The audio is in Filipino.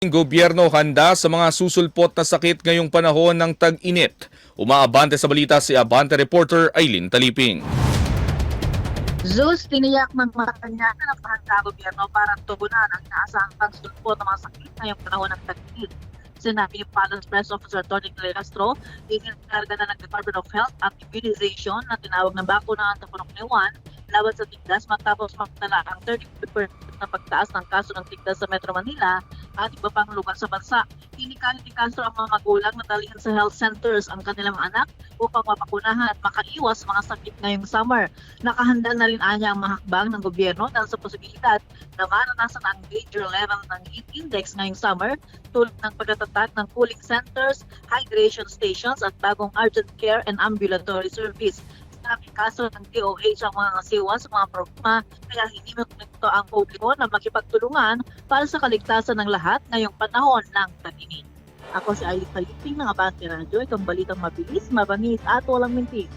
Gobyerno handa sa mga susulpot na sakit ngayong panahon ng tag-init. Umaabante sa balita si Abante reporter Aileen Taliping. Zeus, tiniyak ng Malacanang na nakahanda ang gobyerno para tugunan ang inaasahang pagsulpot ng mga sakit ngayong panahon ng tag-init. Sinabi ni Palace Press Officer Tony Castro, ininarga na ng Department of Health at Immunization na tinawag ng bakuna ang tapunok-1 laban sa tigdas matapos magtala ang 30% na pagtaas ng kaso ng tigdas sa Metro Manila at iba pang lugar sa bansa. Inikali ni Castro ang mga magulang na dalhin sa health centers ang kanilang anak upang mapakunahan at makaiwas mga sakit ngayong summer. Nakahanda na rin anya ang mga hakbang ng gobyerno dahil sa posibilidad na maranasan ang major level ng heat index ngayong summer tulad ng pagtatatag ng cooling centers, hydration stations at bagong urgent care and ambulatory service. Sinabi kaso ng DOH ang mga ngasiwa sa mga problema kaya hinimuto ang publiko na makipagtulungan para sa kaligtasan ng lahat ngayong panahon ng tag-init. Ako si Aileen Taliping ng Abante Radio, itong balitang mabilis, mabangis at walang mintis.